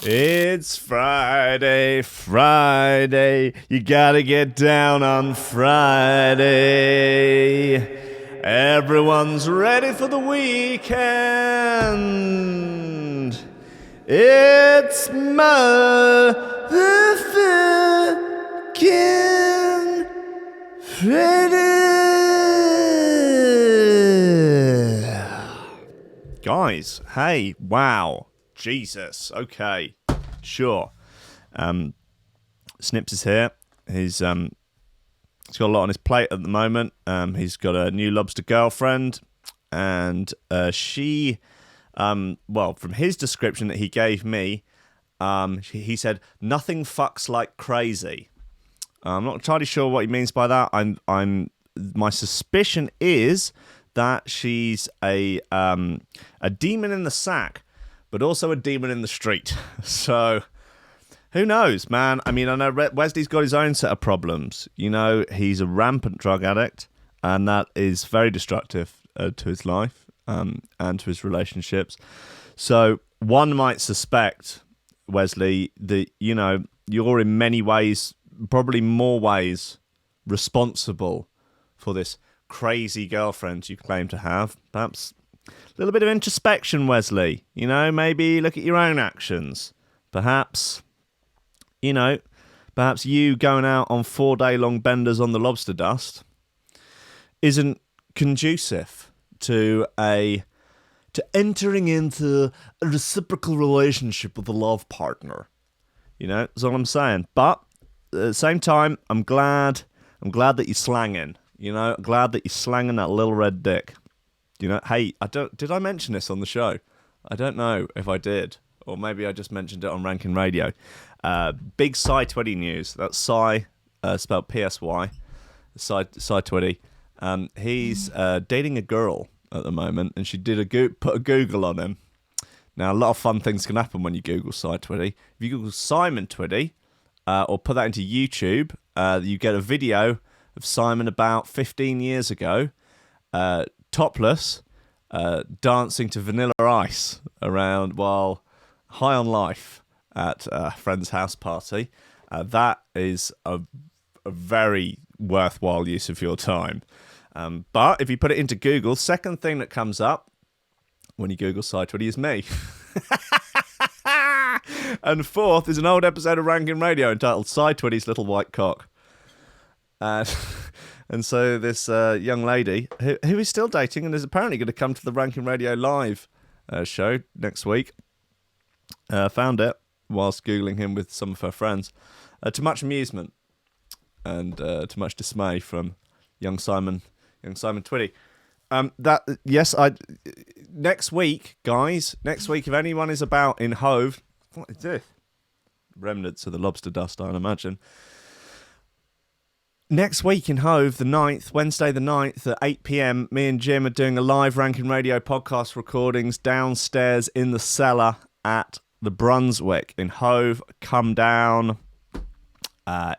It's Friday, Friday. You gotta get down on Friday. Everyone's ready for the weekend. It's motherfucking Friday. Guys, hey, wow. Jesus. Okay. Sure. Snips is here. He's got a lot on his plate at the moment. He's got a new lobster girlfriend, and she, well, from his description that he gave me, he said nothing fucks like crazy. I'm not entirely sure what he means by that. My suspicion is that she's a demon in the sack, but also a demon in the street. So, who knows, man? I mean, I know Wesley's got his own set of problems. You know, he's a rampant drug addict, and that is very destructive to his life and to his relationships. So, one might suspect, Wesley, that, you know, you're in many ways, probably more ways, responsible for this crazy girlfriend you claim to have. Perhaps a little bit of introspection, Wesley. You know, maybe look at your own actions. Perhaps, you know, perhaps you going out on 4-day-long benders on the lobster dust isn't conducive to entering into a reciprocal relationship with a love partner. You know, that's all I'm saying. But at the same time, I'm glad that you're slanging. You know, I'm glad that you're slanging that little red dick. You know, hey, did I mention this on the show? I don't know if I did, or maybe I just mentioned it on Ranking Radio. Big Cy Twitty news. That's Cy, spelled P-S-Y, Cy Twitty. He's dating a girl at the moment, and she did put a Google on him. Now, a lot of fun things can happen when you Google Cy Twitty. If you Google Simon Twitty, or put that into YouTube, you get a video of Simon about 15 years ago, topless, dancing to Vanilla Ice around while high on life at a friend's house party. That is a very worthwhile use of your time. But if you put it into Google, second thing that comes up when you Google Cy Twitty is me. And fourth is an old episode of Ranking Radio entitled Cy Twitty's Little White Cock. And so this young lady, who is still dating and is apparently going to come to the Ranking Radio Live show next week, found it whilst Googling him with some of her friends, to much amusement and to much dismay from young Simon Twitty. Next week, guys, if anyone is about in Hove, what is this? Remnants of the lobster dust, I'd imagine. Next week in Hove, the 9th, Wednesday the 9th at 8 p.m, me and Jim are doing a live Ranking Radio podcast recordings downstairs in the cellar at the Brunswick in Hove. Come down.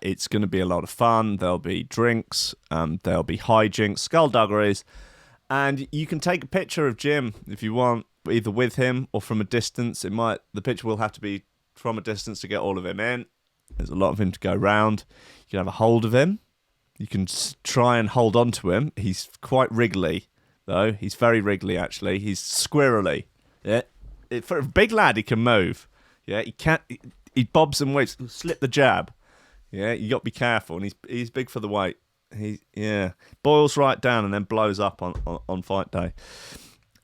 It's going to be a lot of fun. There'll be drinks, there'll be hijinks, skullduggeries, and you can take a picture of Jim if you want, either with him or from a distance. The picture will have to be from a distance to get all of him in. There's a lot of him to go round. You can have a hold of him. You can try and hold on to him. He's quite wriggly, though. He's very wriggly, actually. He's squirrely. Yeah, for a big lad, he can move. Yeah, he can't. He bobs and weaves. Slip the jab. Yeah, you got to be careful. And he's big for the weight. Boils right down and then blows up on fight day.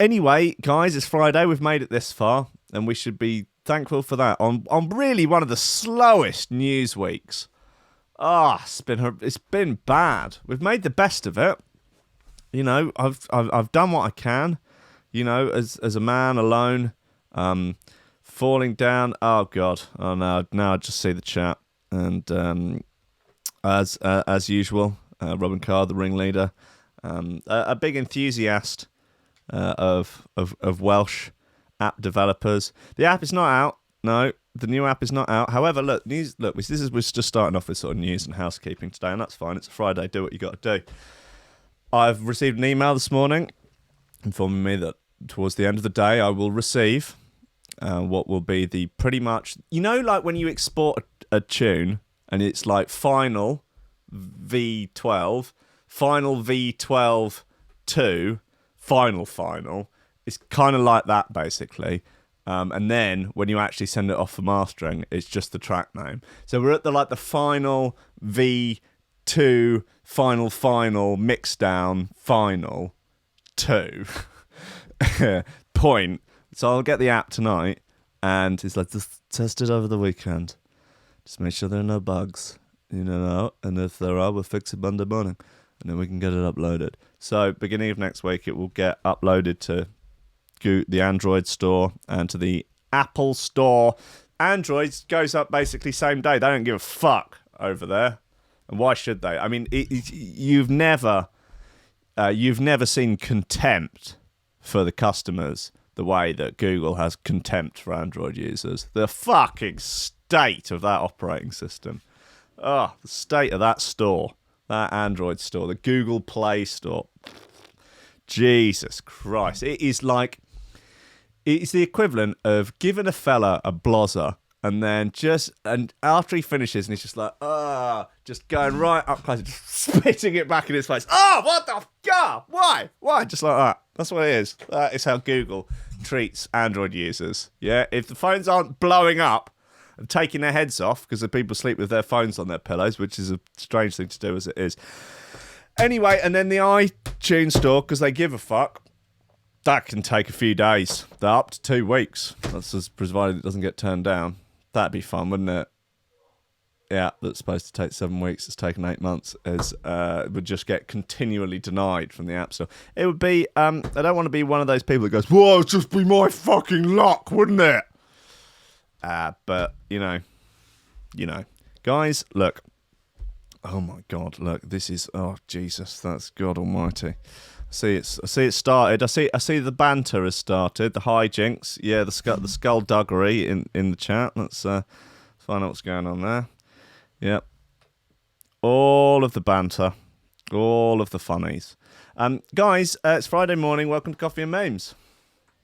Anyway, guys, it's Friday. We've made it this far, and we should be thankful for that. On really one of the slowest news weeks. It's been bad. We've made the best of it. You know, I've done what I can. You know, as a man alone, falling down. Oh God! Oh no! Now I just see the chat, and as usual, Robin Carr, the ringleader, a big enthusiast of Welsh app developers. The app is not out. No. The new app is not out. However, we're just starting off with sort of news and housekeeping today, and that's fine. It's a Friday. Do what you got to do. I've received an email this morning informing me that towards the end of the day I will receive what will be the pretty much, like when you export a tune and it's like final V12, final V12 2, final. It's kind of like that basically. And then when you actually send it off for mastering, it's just the track name. So we're at the final V2, final mixdown, final 2 point. So I'll get the app tonight, and it's like, just test it over the weekend. Just make sure there are no bugs, and if there are, we'll fix it Monday morning, and then we can get it uploaded. So beginning of next week, it will get uploaded to the Android store and to the Apple store. Android goes up basically same day. They don't give a fuck over there, and why should they? I mean, you've never seen contempt for the customers the way that Google has contempt for Android users. The fucking state of that operating system. Oh, the state of that store, that Android store, the Google Play Store. Jesus Christ. It's the equivalent of giving a fella a blozzer and after he finishes and he's just like, just going right up close, just spitting it back in his face. What the God? Why? Just like that. That's what it is. That is how Google treats Android users. Yeah, if the phones aren't blowing up and taking their heads off because the people sleep with their phones on their pillows, which is a strange thing to do as it is. Anyway, and then the iTunes store, because they give a fuck, that can take a few days. They're up to 2 weeks. That's just provided it doesn't get turned down. That'd be fun, wouldn't it? Yeah, that's supposed to take 7 weeks. It's taken 8 months. It would just get continually denied from the App Store. It would be, I don't want to be one of those people that goes, whoa, it'd just be my fucking luck, wouldn't it? But, guys, look. Oh my God, look, this is, oh Jesus, that's God almighty. I see it started. I see the banter has started, the hijinks. Yeah, the skullduggery in the chat. Let's find out what's going on there. Yep. All of the banter, all of the funnies. Guys, it's Friday morning. Welcome to Coffee and Memes.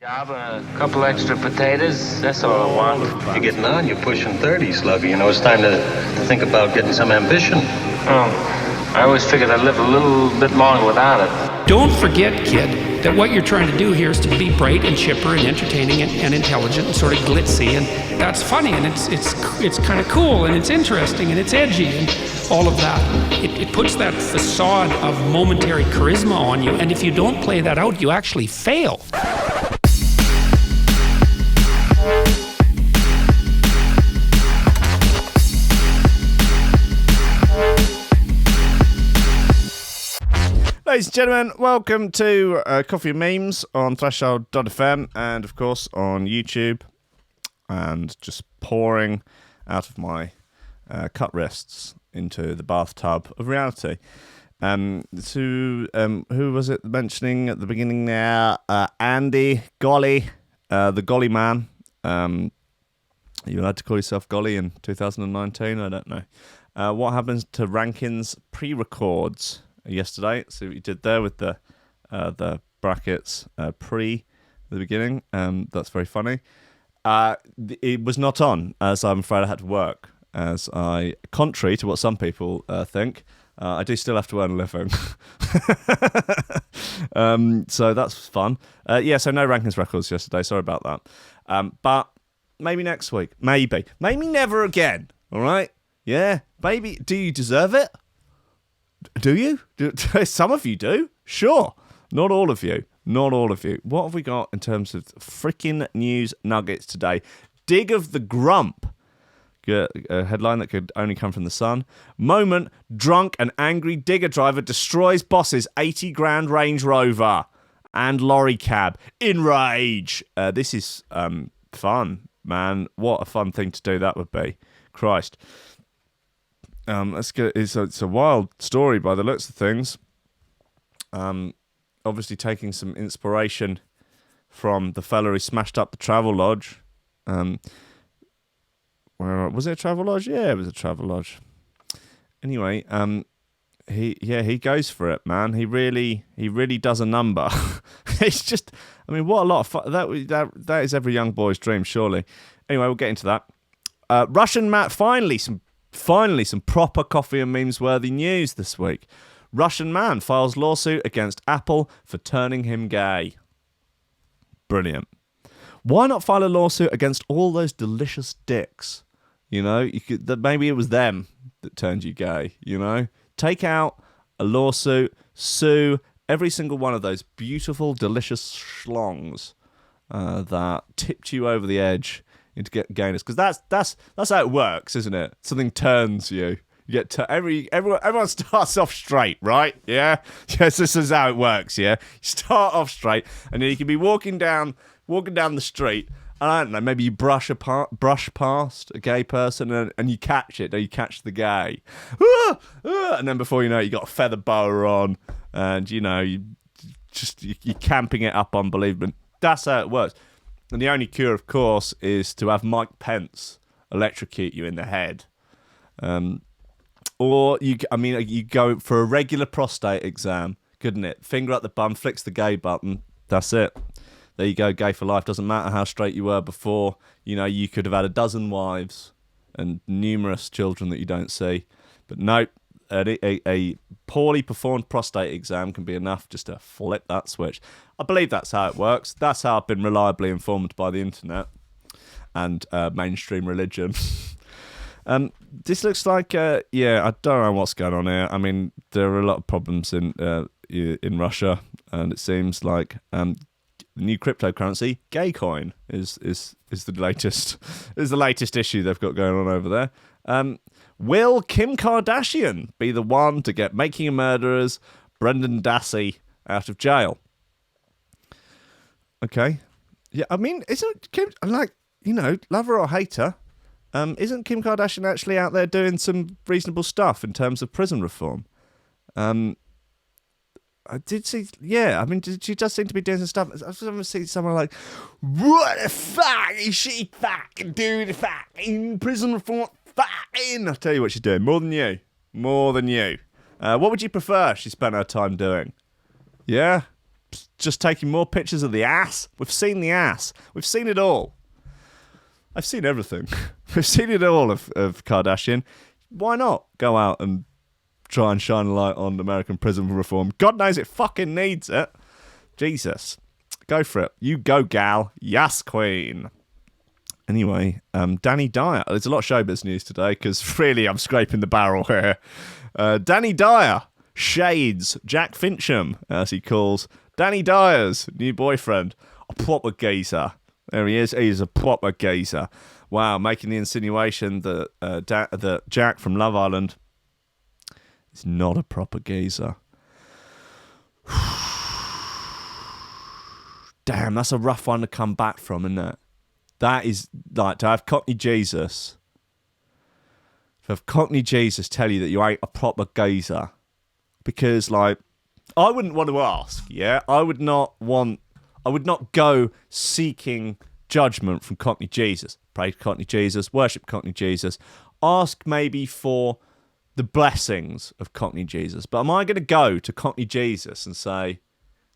Job and a couple extra potatoes. That's all I want. You're getting on. You're pushing 30, Sluggy. It's time to think about getting some ambition. Oh, I always figured I'd live a little bit longer without it. Don't forget, kid, that what you're trying to do here is to be bright and chipper and entertaining and intelligent and sort of glitzy, and that's funny, and it's kind of cool, and it's interesting, and it's edgy, and all of that. It puts that facade of momentary charisma on you, and if you don't play that out, you actually fail. Ladies and gentlemen, welcome to Coffee and Memes on Threshold.fm and, of course, on YouTube. And just pouring out of my cut wrists into the bathtub of reality. Who was it mentioning at the beginning there? Andy Golly, the Golly man. Are you allowed to call yourself Golly in 2019? I don't know. What happens to Rankin's pre-records? Yesterday, see what you did there with the brackets pre the beginning. That's very funny. It was not on, as I'm afraid I had to work. As I, contrary to what some people think, I do still have to earn a living. So that's fun. So no Rankins records yesterday. Sorry about that. But maybe next week. Maybe never again. All right. Yeah. Maybe. Do you deserve it? Do you? Some of you do. Sure. Not all of you. What have we got in terms of freaking news nuggets today? Dig of the Grump. A headline that could only come from the Sun. Moment, drunk and angry digger driver destroys boss's 80 grand Range Rover and lorry cab. In rage. This is fun, man. What a fun thing to do that would be. Christ. It's a wild story by the looks of things. Obviously taking some inspiration from the fella who smashed up the Travelodge. Where was it a Travelodge? Yeah, it was a Travelodge. Anyway, he goes for it, man. He really does a number. It's just, I mean, what a lot of fun. That is every young boy's dream, surely. Anyway, we'll get into that. Russian man, finally some proper coffee and memes worthy news this week. Russian man files lawsuit against Apple for turning him gay. Brilliant. Why not file a lawsuit against all those delicious dicks? You know, maybe it was them that turned you gay, you know? Take out a lawsuit, sue every single one of those beautiful, delicious schlongs that tipped you over the edge into gayness. Because that's how it works, isn't it? Something turns you. You get everyone starts off straight, right? Yeah? Yes, this is how it works, yeah? You start off straight, and then you can be walking down the street, and I don't know, maybe you brush past a gay person and you catch it, or you catch the gay. And then before you know it, you got a feather boa on, and you know, you're camping it up unbelievable. That's how it works. And the only cure, of course, is to have Mike Pence electrocute you in the head. Or you go for a regular prostate exam, couldn't it? Finger up the bum, flicks the gay button. That's it. There you go, gay for life. Doesn't matter how straight you were before. You know, you could have had a dozen wives and numerous children that you don't see. But nope, a poorly performed prostate exam can be enough just to flip that switch. I believe that's how it works. That's how I've been reliably informed by the internet and mainstream religion. This looks like, I don't know what's going on here. I mean, there are a lot of problems in Russia, and it seems like the new cryptocurrency, Gaycoin, is the latest issue they've got going on over there. Will Kim Kardashian be the one to get Making a Murderer's Brendan Dassey out of jail? Okay, yeah, I mean, isn't Kim, like, you know, love her or hate her? Isn't Kim Kardashian actually out there doing some reasonable stuff in terms of prison reform? I did see, yeah, I mean, she does seem to be doing some stuff. I've never seen someone like, what the fuck is she fucking doing the fucking prison reform? Fucking, I'll tell you what she's doing. More than you. What would you prefer she spent her time doing? Yeah? Just taking more pictures of the ass? We've seen the ass. We've seen it all. I've seen everything. We've seen it all of Kardashian. Why not go out and try and shine a light on American prison reform? God knows it fucking needs it. Jesus. Go for it. You go, gal. Yes, queen. Anyway, Danny Dyer. There's a lot of showbiz news today because really I'm scraping the barrel here. Danny Dyer shades Jack Fincham, as he calls Danny Dyer's new boyfriend, a proper geezer. There he is. He's a proper geezer. Wow, making the insinuation that that Jack from Love Island is not a proper geezer. Damn, that's a rough one to come back from, isn't it? That is like to have Cockney Jesus. To have Cockney Jesus tell you that you ain't a proper geezer. Because, like, I wouldn't want to ask, yeah? I would not go seeking judgment from Cockney Jesus. Pray to Cockney Jesus, worship Cockney Jesus. Ask maybe for the blessings of Cockney Jesus. But am I going to go to Cockney Jesus and say,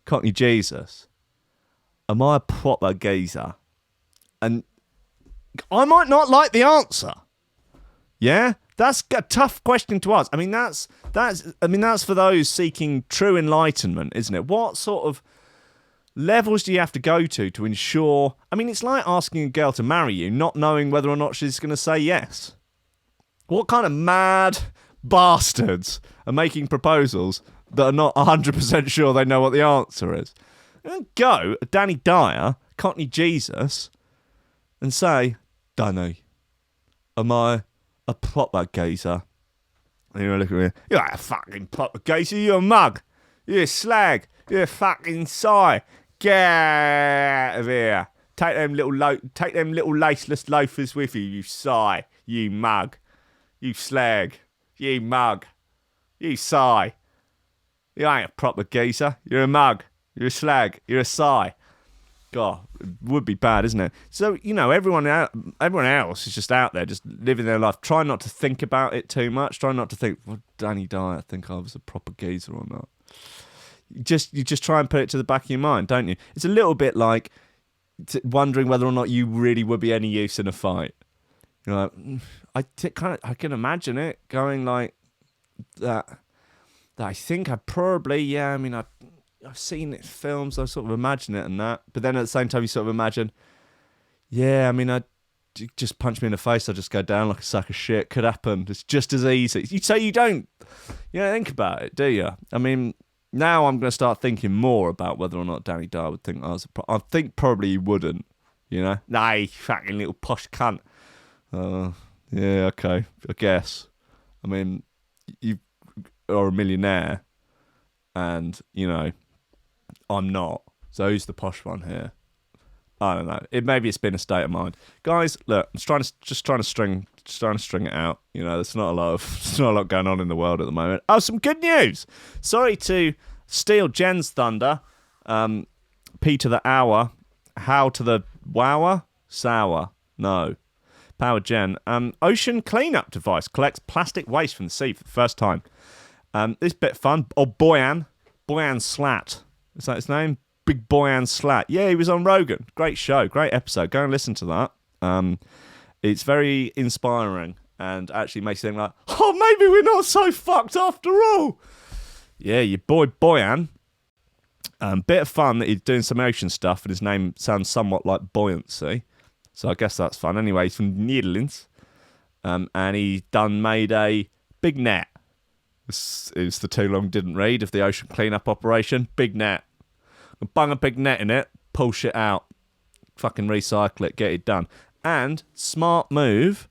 Cockney Jesus, am I a proper geezer? And I might not like the answer. Yeah? That's a tough question to ask. I mean, that's for those seeking true enlightenment, isn't it? What sort of levels do you have to go to ensure? I mean, it's like asking a girl to marry you, not knowing whether or not she's going to say yes. What kind of mad bastards are making proposals that are not 100% sure they know what the answer is? And go, Danny Dyer, Cockney Jesus, and say, Danny, am I a proper geezer? And you look at me, you're a fucking proper geezer, you're a mug, you're a slag, you're a fucking sigh. Get out of here. Take them little laceless loafers with you, you sigh, you mug, you slag, you mug, you sigh. You ain't a proper geezer, you're a mug, you're a slag, you're a sigh. God, it would be bad, isn't it? So, everyone else is just out there, just living their life. Try not to think about it too much. Try not to think, well, Danny die, I think I was a proper geezer or not. You just try and put it to the back of your mind, don't you? It's a little bit like wondering whether or not you really would be any use in a fight. You're like, I can imagine it going like that. I think I probably, I've seen it in films, I sort of imagine it and that. But then at the same time, you sort of imagine, I'd just punch me in the face, I'd just go down like a sack of shit. Could happen. It's just as easy. You say you don't think about it, do you? I mean, now I'm going to start thinking more about whether or not Danny Dyer would think I was I think probably he wouldn't, Nah, you fucking little posh cunt. Yeah, okay, I guess. I mean, you are a millionaire, and I'm not. So who's the posh one here? I don't know. Maybe it's been a state of mind, guys. Look, I'm just trying to string it out. There's not a lot going on in the world at the moment. Oh, some good news. Sorry to steal Jen's thunder. P to the hour, how to the wower, sour. No. Power Jen. Ocean cleanup device collects plastic waste from the sea for the first time. This bit fun. Oh, Boyan Slat. Is that his name? Big Boyan Slat. Yeah, he was on Rogan. Great show. Great episode. Go and listen to that. It's very inspiring and actually makes you think like, oh, maybe we're not so fucked after all. Yeah, your boy Boyan. Bit of fun that he's doing some ocean stuff and his name sounds somewhat like buoyancy. So I guess that's fun. Anyway, he's from the Netherlands. And he made a big net. This is the too long didn't read of the ocean cleanup operation. Big net. Bung a big net in it, pull shit out, fucking recycle it, get it done. And smart move,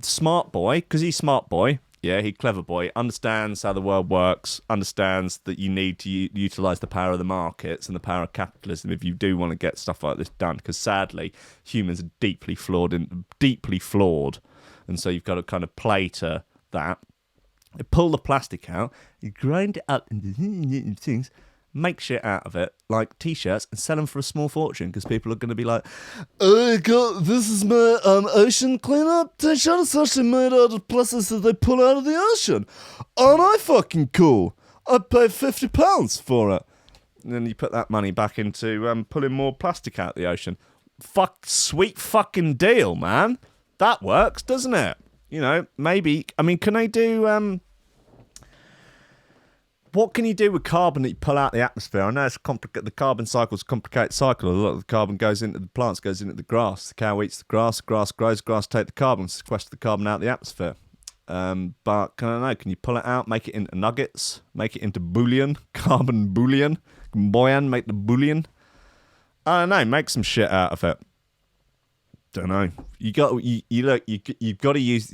smart boy, because he's smart boy. Yeah, he clever boy, understands how the world works, understands that you need to utilise the power of the markets and the power of capitalism if you do want to get stuff like this done. Because sadly, humans are deeply flawed, and so you've got to kind of play to that. You pull the plastic out, you grind it up into things, make shit out of it, like t-shirts, and sell them for a small fortune, because people are going to be like, this is my ocean cleanup t-shirt. It's actually made out of plastics that they pull out of the ocean. Aren't I fucking cool? I'd pay £50 for it. And then you put that money back into pulling more plastic out of the ocean. Sweet fucking deal, man. That works, doesn't it? Maybe, can they do... What can you do with carbon that you pull out the atmosphere? I know it's complicated. The carbon cycle's a complicated cycle. A lot of the carbon goes into the plants, goes into the grass. The cow eats the grass grows, grass take the carbon, sequester the carbon out of the atmosphere. But can you pull it out, make it into nuggets, make it into bullion, carbon bullion, Boyan, make the bullion. I don't know, make some shit out of it. Don't know. You've got to use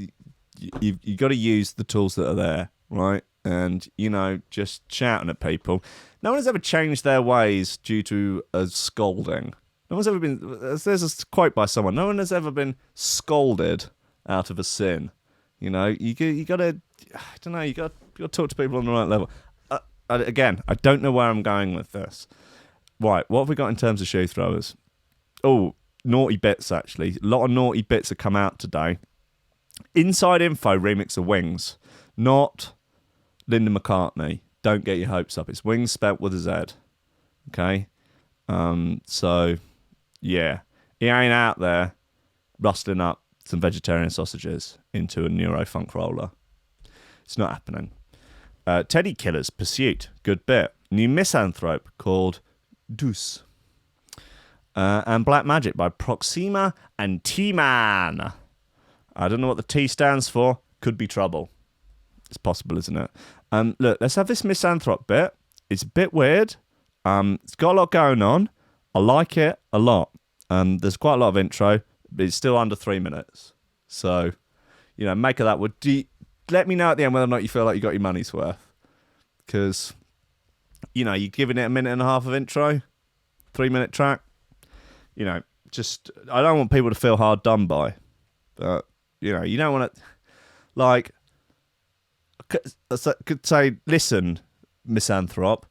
the tools that are there, right? And, just shouting at people. No one has ever changed their ways due to a scolding. No one's ever been... There's a quote by someone. No one has ever been scolded out of a sin. You got to... I don't know, you got to talk to people on the right level. Again, I don't know where I'm going with this. Right, what have we got in terms of shoe throwers? Oh, naughty bits, actually. A lot of naughty bits have come out today. Inside Info remix of Wings. Not... Linda McCartney, don't get your hopes up. It's Wings spelt with a Z. Okay? So, yeah. He ain't out there rustling up some vegetarian sausages into a Neurofunk roller. It's not happening. Teddy Killer's Pursuit, good bit. New Misanthrope called Deuce. And Black Magic by Proxima and T-Man. I don't know what the T stands for. Could be trouble. It's possible, isn't it? Look, let's have this Misanthrope bit. It's a bit weird. It's got a lot going on. I like it a lot. There's quite a lot of intro, but it's still under 3 minutes. So, make of that. Let me know at the end whether or not you feel like you got your money's worth. Because, you're giving it a minute and a half of intro, 3 minute track. I don't want people to feel hard done by. But, you don't want to, like... could say, listen, Misanthrope,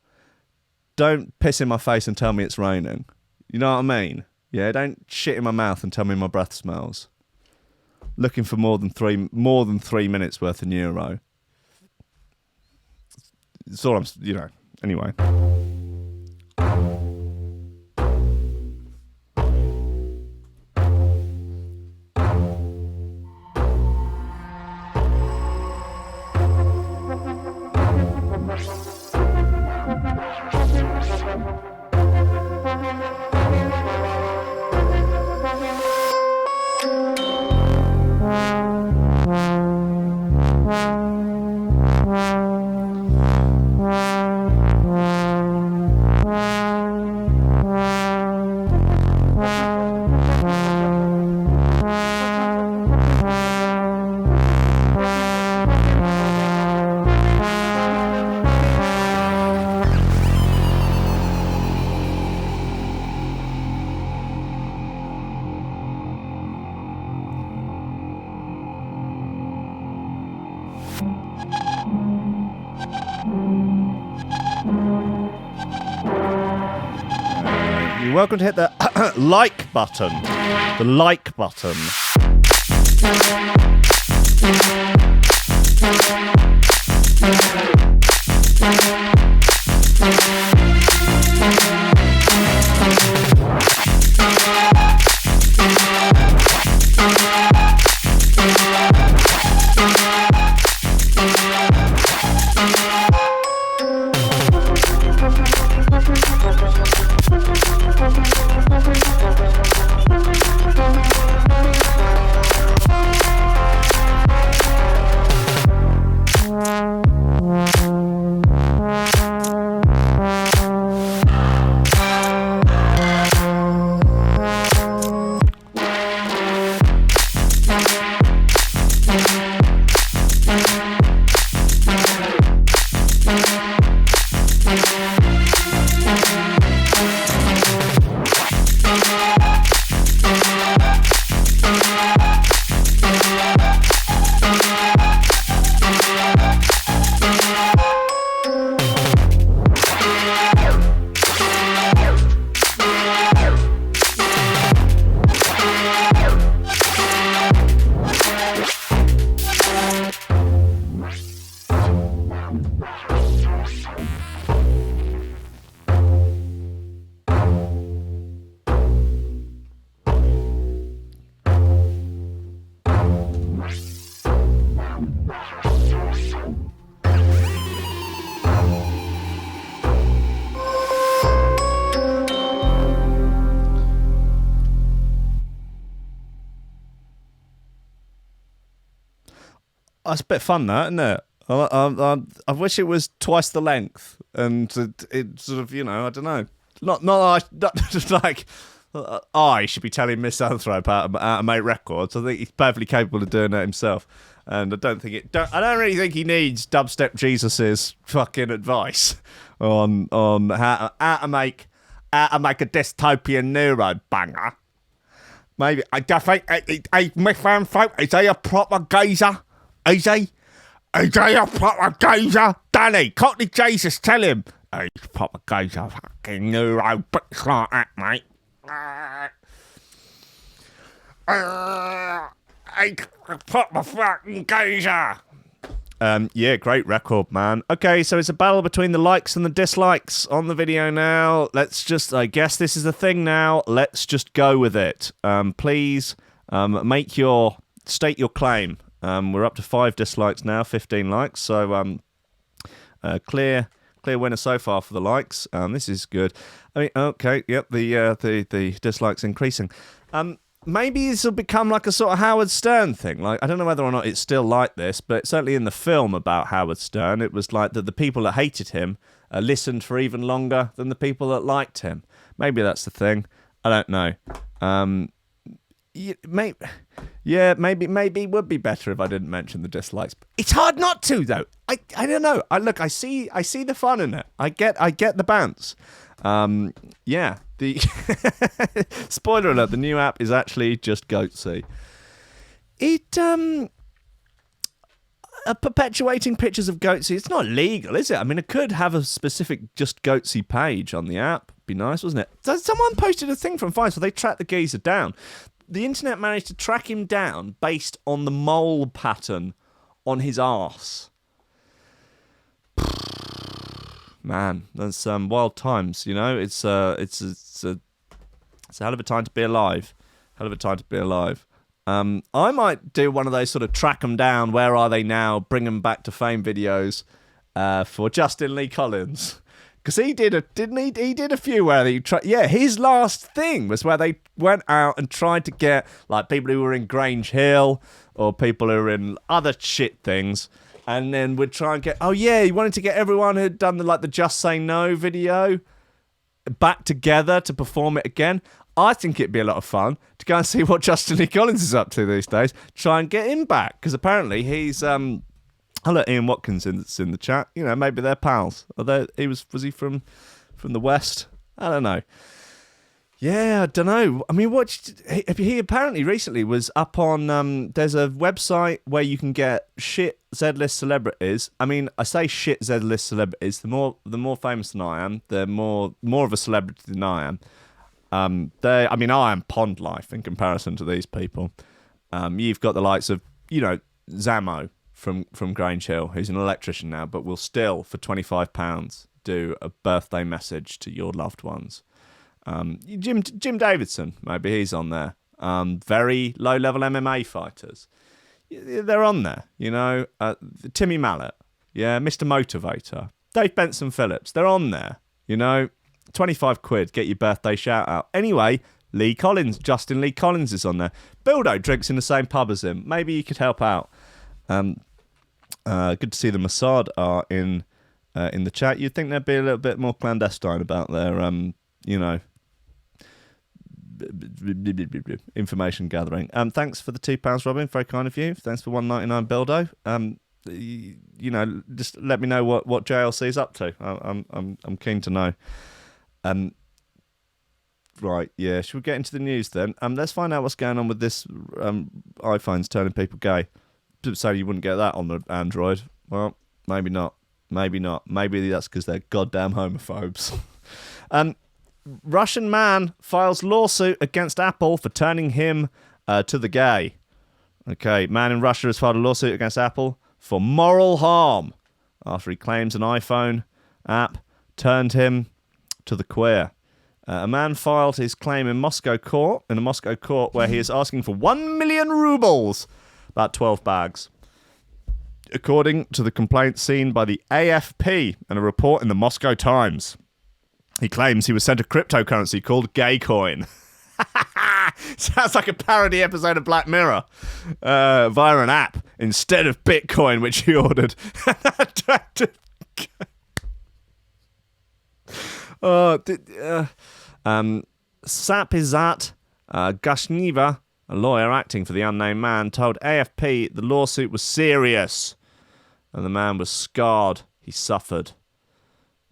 don't piss in my face and tell me it's raining. You know what I mean? Yeah, don't shit in my mouth and tell me my breath smells. Looking for more than 3 minutes worth of neuro. It's all I'm, anyway. You're welcome to hit the like button. The like button. That's a bit fun, that, isn't it? I wish it was twice the length, and it sort of, I don't know. Not just like I should be telling Miss Anthrope how to make records. I think he's perfectly capable of doing that himself, and I don't really think he needs Dubstep Jesus's fucking advice on how to make a dystopian neuro banger. Maybe I think Miss Anthrope, is he a proper geezer? Is he a proper geezer? Danny, Cockney Jesus, tell him. He's a proper geezer, fucking neuro bricks like that, mate. He's a proper fucking geezer. Yeah, great record, man. Okay, so it's a battle between the likes and the dislikes on the video now. I guess this is the thing now. Let's just go with it. Please, state your claim. We're up to 5 dislikes now, 15 likes. So clear winner so far for the likes. This is good. I mean, okay, yep. The dislikes increasing. Maybe this will become like a sort of Howard Stern thing. Like, I don't know whether or not it's still like this, but certainly in the film about Howard Stern, it was like that the people that hated him listened for even longer than the people that liked him. Maybe that's the thing. I don't know. Maybe it would be better if I didn't mention the dislikes. It's hard not to, though. I don't know. I see the fun in it. I get the bounce. Yeah. The spoiler alert: the new app is actually just Goatsy. Perpetuating pictures of Goatsy. It's not legal, is it? I mean, it could have a specific just Goatsy page on the app, Be nice, wasn't it? So someone posted a thing from Finison, so they tracked the geezer down. The internet managed to track him down based on the mole pattern on his arse. Man, that's wild times, you know. It's a hell of a time to be alive. Hell of a time to be alive. I might do one of those sort of track them down, where are they now, bring them back to fame videos for Justin Lee Collins. Because he did he did a few where they his last thing was where they went out and tried to get like people who were in Grange Hill or people who were in other shit things, and then would try and get he wanted to get everyone who'd done the Just Say No video back together to perform it again. I think it'd be a lot of fun to go and see what Justin Lee Collins is up to these days. Try and get him back, because apparently he's hello, Ian Watkins in the chat. You know, maybe they're pals. Was he from the West? I don't know. Yeah, I don't know. I mean, he apparently recently was up on. There's a website where you can get shit Z-list celebrities. I mean, I say shit Z-list celebrities. The more famous than I am, the more of a celebrity than I am. I am pond life in comparison to these people. You've got the likes of, Zamo from Grange Hill, who's an electrician now, but will still, for £25, do a birthday message to your loved ones. Jim Davidson, maybe he's on there. Very low-level MMA fighters. They're on there, Timmy Mallet, Mr. Motivator, Dave Benson Phillips, they're on there, 25 quid, get your birthday shout out. Anyway, Justin Lee Collins is on there. Bildo drinks in the same pub as him. Maybe you could help out. Good to see the Mossad are in the chat. You'd think they'd be a little bit more clandestine about their, information gathering. Thanks for the £2, Robin. Very kind of you. Thanks for $1.99, Bildo. Just let me know what JLC's up to. I'm keen to know. Right, yeah. Should we get into the news then? Let's find out what's going on with this iPhone's turning people gay. So you wouldn't get that on the Android. Well, maybe not. Maybe not. Maybe that's because they're goddamn homophobes. Russian man files lawsuit against Apple for turning him to the gay. Okay, man in Russia has filed a lawsuit against Apple for moral harm after he claims an iPhone app turned him to the queer. A man filed his claim in a Moscow court where he is asking for 1 million rubles, about 12 bags. According to the complaint seen by the AFP and a report in the Moscow Times, he claims he was sent a cryptocurrency called Gaycoin. Sounds like a parody episode of Black Mirror via an app instead of Bitcoin, which he ordered. Sapizat Gashniva, a lawyer acting for the unnamed man, told AFP the lawsuit was serious and the man was scarred. He suffered.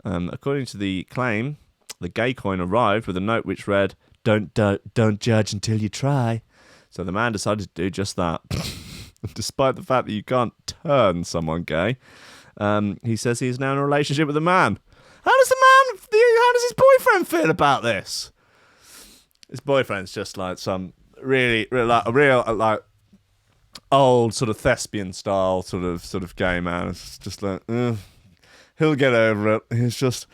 According to the claim, the Gaycoin arrived with a note which read, Don't judge until you try. So the man decided to do just that. Despite the fact that you can't turn someone gay, he says he is now in a relationship with a man. How does his boyfriend feel about this? His boyfriend's just like some really like a real like old sort of thespian style sort of gay man. It's just like he'll get over it. He's just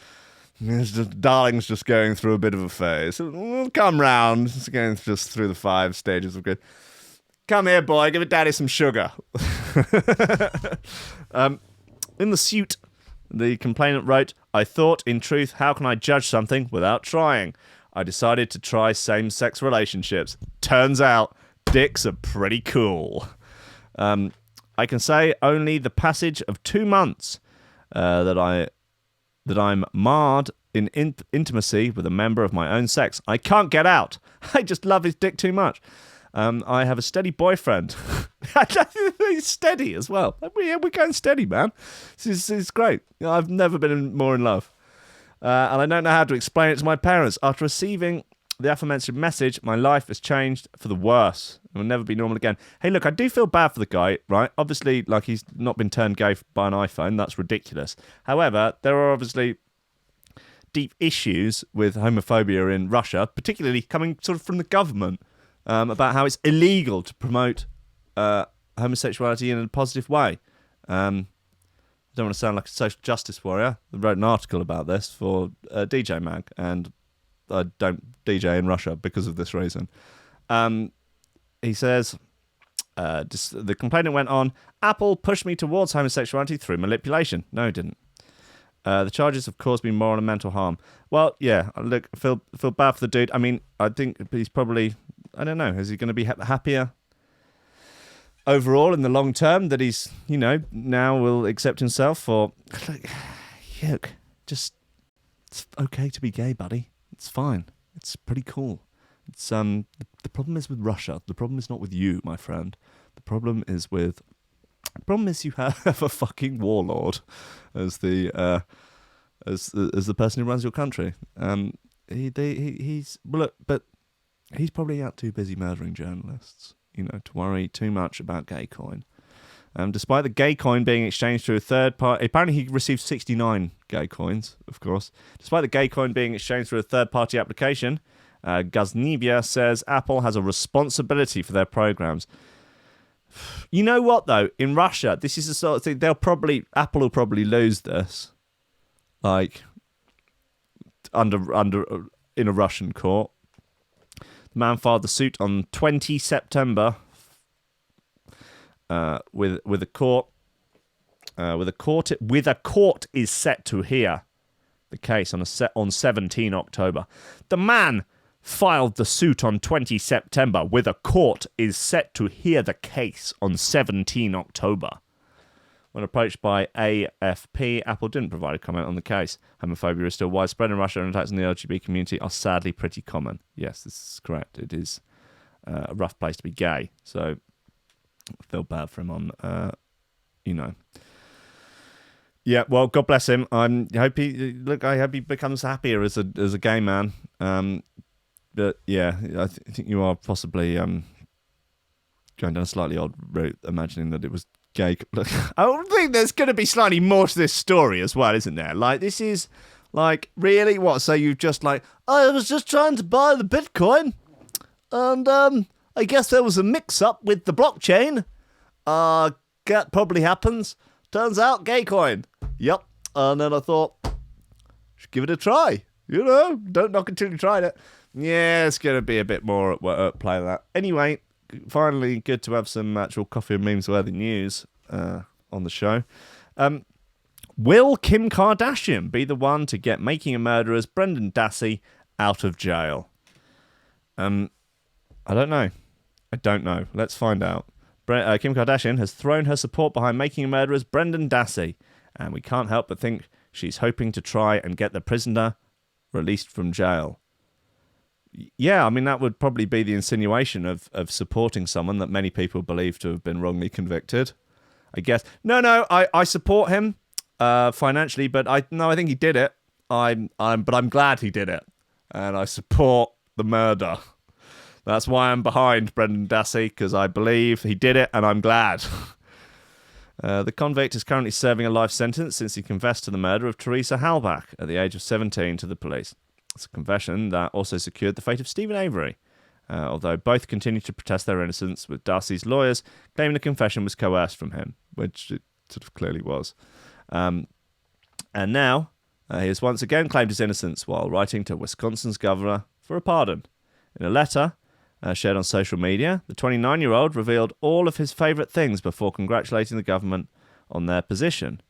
darling's just going through a bit of a phase. He'll come round. He's going just through the 5 stages of good. Come here, boy. Give daddy some sugar. In the suit, the complainant wrote, I thought, in truth, how can I judge something without trying? I decided to try same-sex relationships. Turns out, dicks are pretty cool. I can say only the passage of 2 months that I'm marred in intimacy with a member of my own sex. I can't get out. I just love his dick too much. I have a steady boyfriend. He's steady as well. We're going steady, man. This is great. I've never been more in love. And I don't know how to explain it to my parents. After receiving the aforementioned message, my life has changed for the worse. It will never be normal again. Hey, look, I do feel bad for the guy, right? Obviously, like, he's not been turned gay by an iPhone. That's ridiculous. However, there are obviously deep issues with homophobia in Russia, particularly coming sort of from the government, about how it's illegal to promote homosexuality in a positive way. I don't want to sound like a social justice warrior. I wrote an article about this for DJ Mag, and I don't DJ in Russia because of this reason. He says, the complainant went on, Apple pushed me towards homosexuality through manipulation. No, it didn't. The charges have caused me moral and mental harm. Well, yeah, look, I feel bad for the dude. I mean, I think he's probably, I don't know, is he going to be happier overall in the long term that he's, now will accept himself? Or, look, just, it's okay to be gay, buddy. It's fine. It's pretty cool. It's the problem is with Russia. The problem is not with you, my friend. The problem is you have a fucking warlord as the person who runs your country. He's probably out too busy murdering journalists, to worry too much about gay coin. Despite the gay coin being exchanged through a third party, apparently he received 69 gay coins, of course. Despite the gay coin being exchanged through a third party application, Gaznevia says Apple has a responsibility for their programs. You know what, though? In Russia, this is the sort of thing Apple will probably lose this, like, in a Russian court. The man filed the suit on 20 September with a court is set to hear the case on 17 October. The man filed the suit on 20 September with a court is set to hear the case on 17 October. When approached by AFP, Apple didn't provide a comment on the case. Homophobia is still widespread in Russia, and attacks in the LGBT community are sadly pretty common. Yes, this is correct. It is a rough place to be gay, so I feel bad for him on, Yeah, well, God bless him. I hope he becomes happier as a gay man. But yeah, I think you are possibly going down a slightly odd route, imagining that it was gay. Look, I think there's going to be slightly more to this story as well, isn't there? Like, this is like, really, what? So you've just I was just trying to buy the Bitcoin, and I guess there was a mix-up with the blockchain. That probably happens. Turns out, gay coin. Yep. And then I thought, should give it a try. Don't knock until you tried it. Yeah, it's going to be a bit more at play than that. Anyway, finally, good to have some actual coffee and memes-worthy news on the show. Will Kim Kardashian be the one to get Making a Murderer's Brendan Dassey out of jail? I don't know. Let's find out. Kim Kardashian has thrown her support behind Making a Murderer's Brendan Dassey, and we can't help but think she's hoping to try and get the prisoner released from jail. Yeah, I mean, that would probably be the insinuation of supporting someone that many people believe to have been wrongly convicted, I guess. No, I support him financially, but I think he did it. But I'm glad he did it, and I support the murder. That's why I'm behind Brendan Dassey, because I believe he did it, and I'm glad. The convict is currently serving a life sentence since he confessed to the murder of Karissa Heichelbech at the age of 17 to the police. It's a confession that also secured the fate of Stephen Avery, although both continue to protest their innocence, with Darcy's lawyers claiming the confession was coerced from him, which it sort of clearly was. And now he has once again claimed his innocence while writing to Wisconsin's governor for a pardon. In a letter shared on social media, the 29-year-old revealed all of his favourite things before congratulating the government on their position.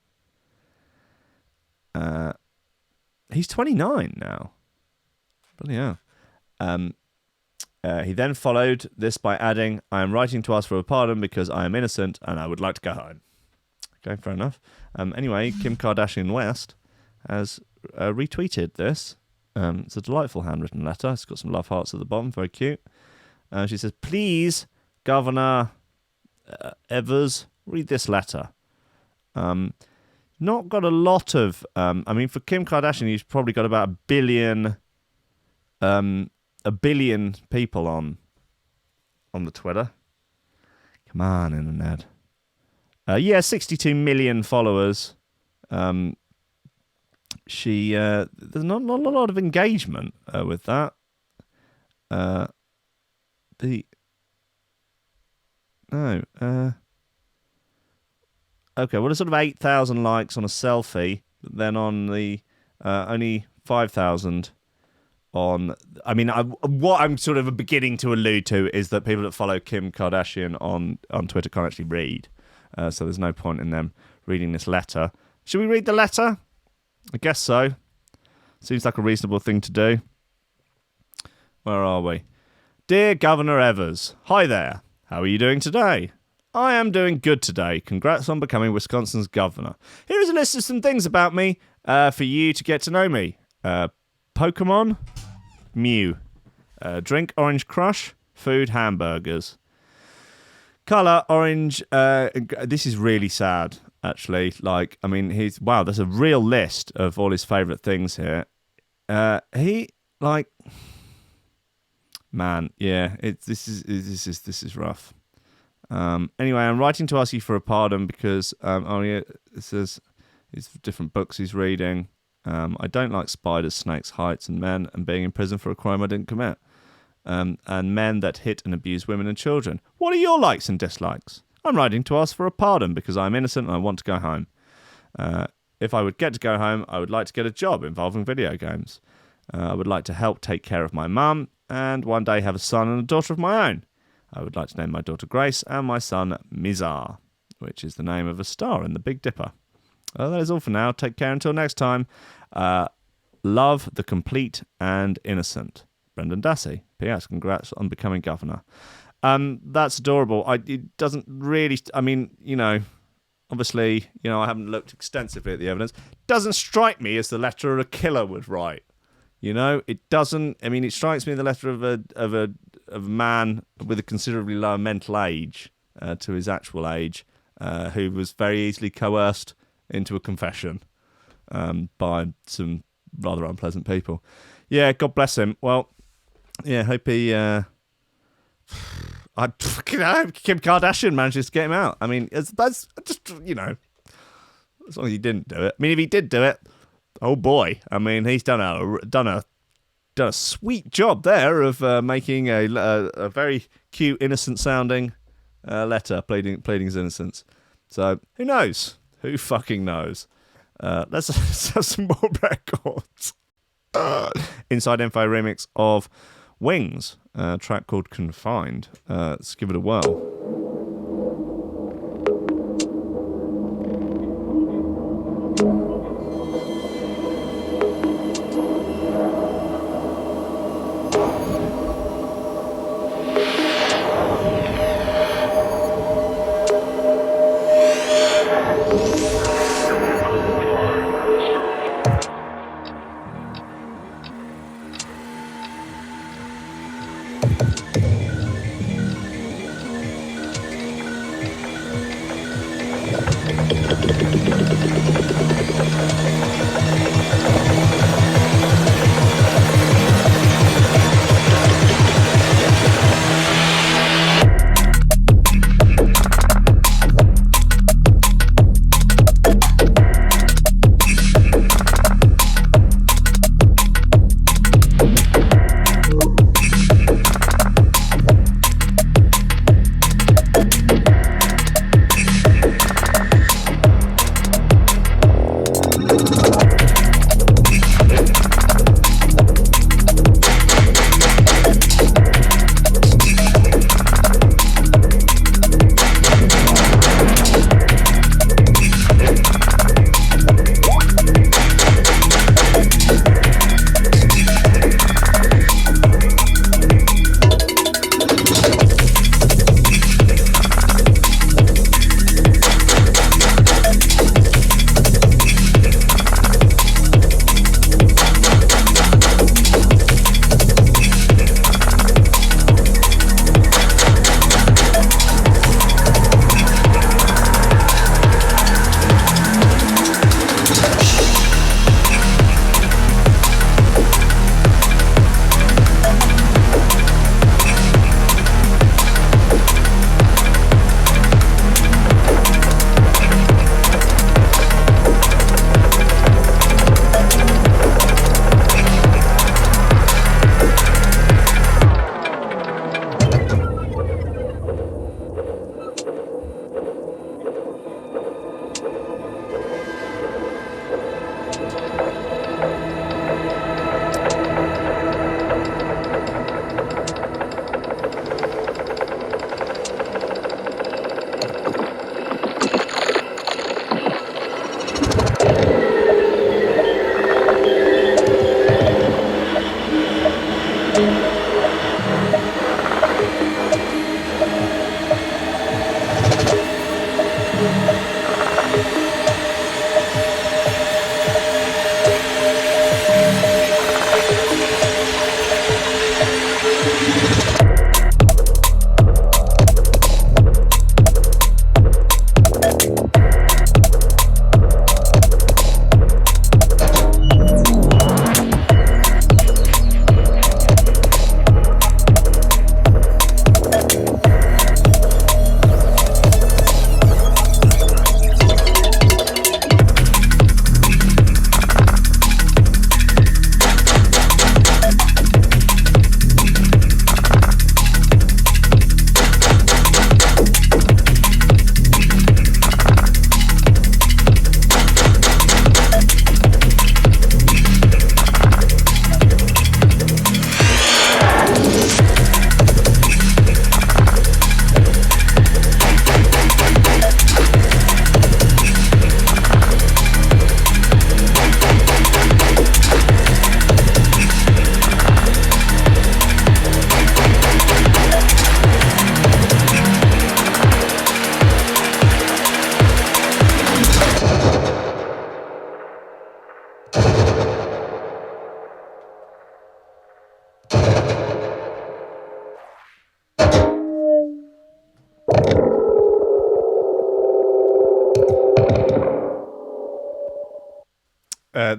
He's 29 now. Bloody hell. He then followed this by adding, I am writing to ask for a pardon because I am innocent and I would like to go home. Okay, fair enough. Anyway, Kim Kardashian West has retweeted this. It's a delightful handwritten letter. It's got some love hearts at the bottom. Very cute. She says, please, Governor Evers, read this letter. Not got a lot of... for Kim Kardashian, he's probably got about a billion people on the Twitter. Come on, Internet. 62 million followers. there's not a lot of engagement with that. Okay, well, there's sort of 8,000 likes on a selfie, but then on the only 5,000 on. I mean, what I'm sort of beginning to allude to is that people that follow Kim Kardashian on Twitter can't actually read, so there's no point in them reading this letter. Should we read the letter? I guess so. Seems like a reasonable thing to do. Where are we? Dear Governor Evers, hi there. How are you doing today? I am doing good today. Congrats on becoming Wisconsin's governor. Here is a list of some things about me for you to get to know me. Pokemon, Mew. Drink Orange Crush, food hamburgers. Colour orange. This is really sad, actually. Like, I mean, there's a real list of all his favourite things here. Man, yeah, this is rough. Anyway, I'm writing to ask you for a pardon because it says it's different books he's reading. I don't like spiders, snakes, heights, and men, and being in prison for a crime I didn't commit. And men that hit and abuse women and children. What are your likes and dislikes? I'm writing to ask for a pardon because I'm innocent and I want to go home. If I would get to go home, I would like to get a job involving video games. I would like to help take care of my mum and one day have a son and a daughter of my own. I would like to name my daughter Grace and my son Mizar, which is the name of a star in the Big Dipper. That is all for now. Take care until next time. Love, the complete and innocent. Brendan Dassey. P.S. Congrats on becoming governor. That's adorable. It doesn't really... I mean, obviously, I haven't looked extensively at the evidence. Doesn't strike me as the letter a killer would write. It doesn't. I mean, it strikes me the letter of a man with a considerably lower mental age to his actual age, who was very easily coerced into a confession by some rather unpleasant people. Yeah, God bless him. Well, yeah, hope he. I hope Kim Kardashian manages to get him out. I mean, that's just as long as he didn't do it. I mean, if he did do it. Oh boy! I mean, he's done a sweet job there of making a very cute, innocent-sounding letter pleading his innocence. So who knows? Who fucking knows? Let's have some more records. Inside Info remix of Wings, a track called Confined. Let's give it a whirl.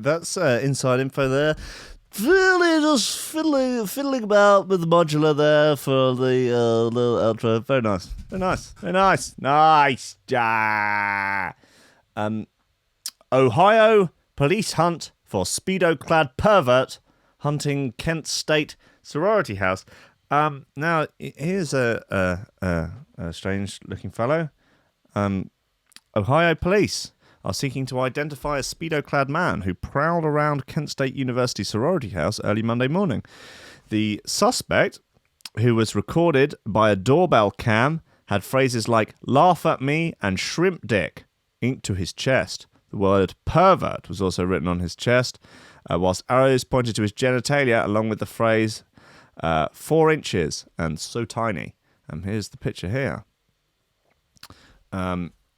That's inside info there. Really just fiddling about with the modular there for the little outro. Very nice. Very nice. Very nice. Nice. Ohio police hunt for speedo-clad pervert hunting Kent State sorority house. Now, here's a strange-looking fellow. Ohio police are seeking to identify a speedo-clad man who prowled around Kent State University sorority house early Monday morning. The suspect, who was recorded by a doorbell cam, had phrases like "laugh at me" and "shrimp dick" inked to his chest. The word "pervert" was also written on his chest, whilst arrows pointed to his genitalia, along with the phrase 4 inches and so tiny. Here's the picture here.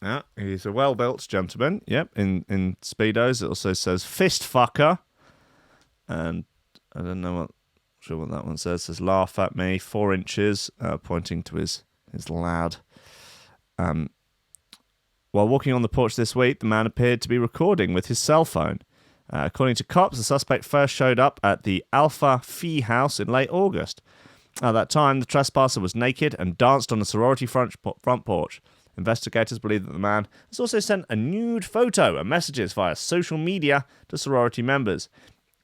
Yeah, he's a well-built gentleman. Yep, in Speedos. It also says fist fucker. And I don't know sure what that one says. It says laugh at me, 4 inches, pointing to his lad. While walking on the porch this week, the man appeared to be recording with his cell phone. According to cops, the suspect first showed up at the Alpha Phi house in late August. At that time, the trespasser was naked and danced on the sorority front porch. Investigators believe that the man has also sent a nude photo and messages via social media to sorority members.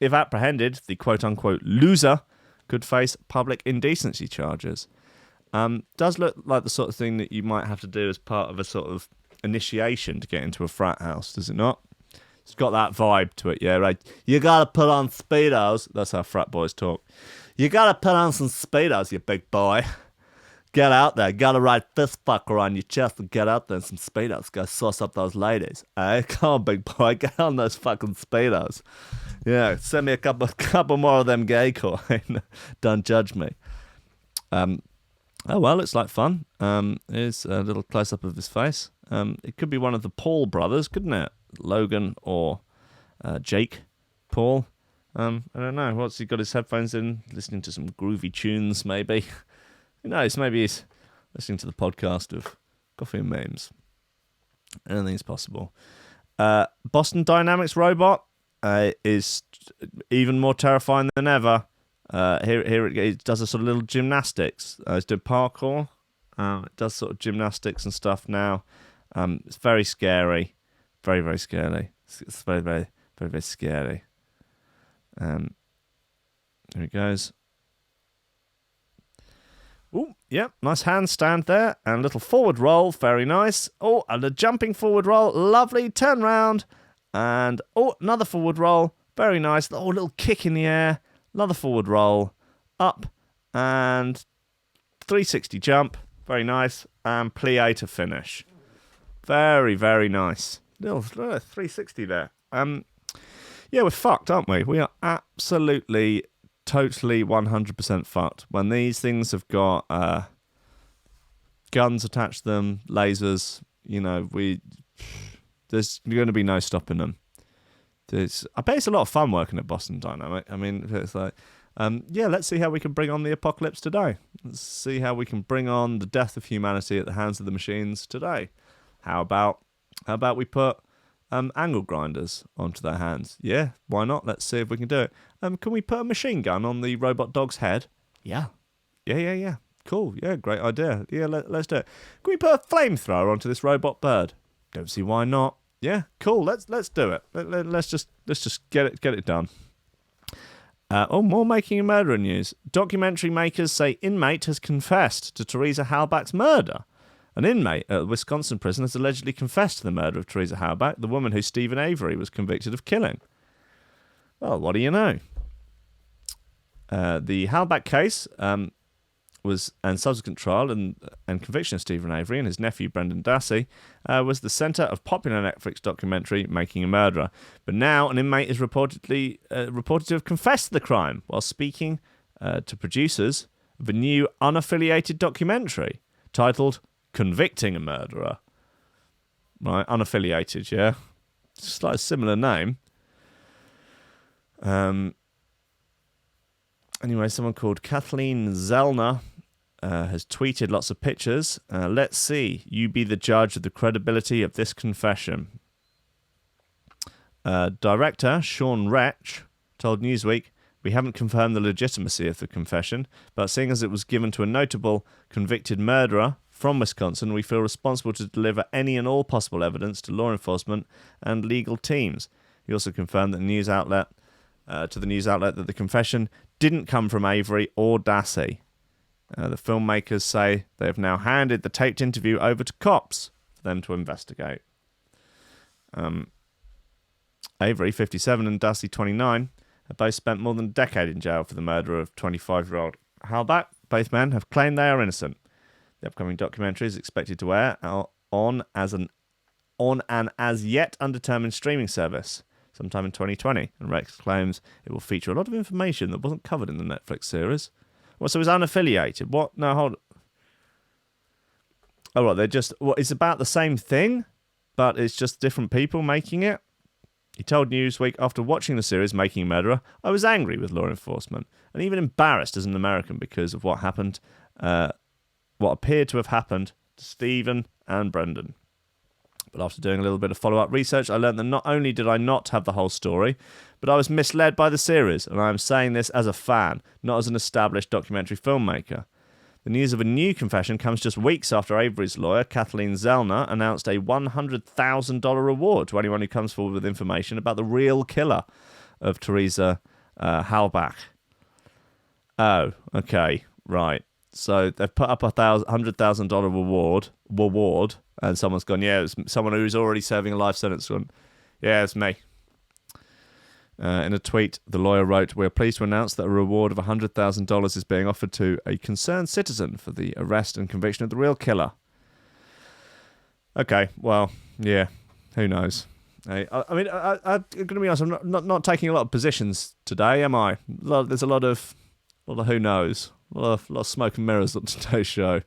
If apprehended, the quote-unquote loser could face public indecency charges. Does look like the sort of thing that you might have to do as part of a sort of initiation to get into a frat house, does it not? It's got that vibe to it, yeah, right? You gotta put on Speedos. That's how frat boys talk. You gotta put on some Speedos, you big boy. Get out there. Gotta write fist fucker on your chest and get out there in some Speedos. Go sauce up those ladies. Hey, come on, big boy. Get on those fucking Speedos. Yeah, send me a couple more of them gay coin. Don't judge me. Oh, well, it's like fun. Here's a little close-up of his face. It could be one of the Paul brothers, couldn't it? Logan or Jake Paul. I don't know. What's he got his headphones in? Listening to some groovy tunes, maybe. Who knows? Maybe he's listening to the podcast of Coffee and Memes. Anything's possible. Boston Dynamics robot is even more terrifying than ever. Here it does a sort of little gymnastics. It's doing parkour. It does sort of gymnastics and stuff now. It's very scary. Very, very scary. It's very, very, very, very scary. Here it goes. Oh, yeah, nice handstand there. And a little forward roll, very nice. Oh, and a jumping forward roll, lovely. Turn round. And, oh, another forward roll, very nice. Oh, a little kick in the air. Another forward roll, up. And 360 jump, very nice. And plie to finish. Very, very nice. Little 360 there. Yeah, we're fucked, aren't we? We are absolutely, totally 100% fucked. When these things have got guns attached to them, lasers, there's going to be no stopping them. I bet it's a lot of fun working at Boston Dynamic. I mean, it's like, let's see how we can bring on the apocalypse today. Let's see how we can bring on the death of humanity at the hands of the machines today. How about we put angle grinders onto their hands? Yeah, why not? Let's see if we can do it. Can we put a machine gun on the robot dog's head? Yeah. Cool. Yeah, great idea. Yeah, let's do it. Can we put a flamethrower onto this robot bird? Don't see why not. Yeah, cool. Let's do it. Let's just get it done. More Making a Murderer news. Documentary makers say inmate has confessed to Teresa Heichelbech's murder. An inmate at a Wisconsin prison has allegedly confessed to the murder of Teresa Heichelbech, the woman who Stephen Avery was convicted of killing. Well, what do you know? The Heichelbech case and subsequent trial and conviction of Stephen Avery and his nephew Brendan Dassey was the centre of popular Netflix documentary Making a Murderer. But now an inmate is reported to have confessed to the crime while speaking to producers of a new unaffiliated documentary titled Convicting a Murderer. Right, unaffiliated, yeah. It's just like a similar name. Anyway, someone called Kathleen Zellner has tweeted lots of pictures. Let's see. You be the judge of the credibility of this confession. Director Sean Retch told Newsweek, "We haven't confirmed the legitimacy of the confession, but seeing as it was given to a notable convicted murderer from Wisconsin, we feel responsible to deliver any and all possible evidence to law enforcement and legal teams." He also confirmed that the news outlet that the confession didn't come from Avery or Dassey. The filmmakers say they have now handed the taped interview over to cops for them to investigate. Avery, 57, and Dassey, 29, have both spent more than a decade in jail for the murder of 25-year-old Heichelbech. Both men have claimed they are innocent. The upcoming documentary is expected to air on an as yet undetermined streaming service sometime in 2020, and Rex claims it will feature a lot of information that wasn't covered in the Netflix series. Well, so it's unaffiliated. What? No, hold on. Oh, right, it's about the same thing, but it's just different people making it. He told Newsweek, after watching the series Making a Murderer, I was angry with law enforcement and even embarrassed as an American because of what happened, what appeared to have happened to Stephen and Brendan. But after doing a little bit of follow-up research, I learned that not only did I not have the whole story, but I was misled by the series, and I am saying this as a fan, not as an established documentary filmmaker. The news of a new confession comes just weeks after Avery's lawyer, Kathleen Zellner, announced a $100,000 reward to anyone who comes forward with information about the real killer of Teresa Heichelbech. Oh, okay, right. So they've put up a $100,000 reward, and someone's gone, yeah, it's someone who's already serving a life sentence. Gone, yeah, it's me. In a tweet, the lawyer wrote, "We are pleased to announce that a reward of $100,000 is being offered to a concerned citizen for the arrest and conviction of the real killer." Okay, well, yeah, who knows? I'm going to be honest, I'm not taking a lot of positions today, am I? There's a lot of who knows. A lot of smoke and mirrors on today's show.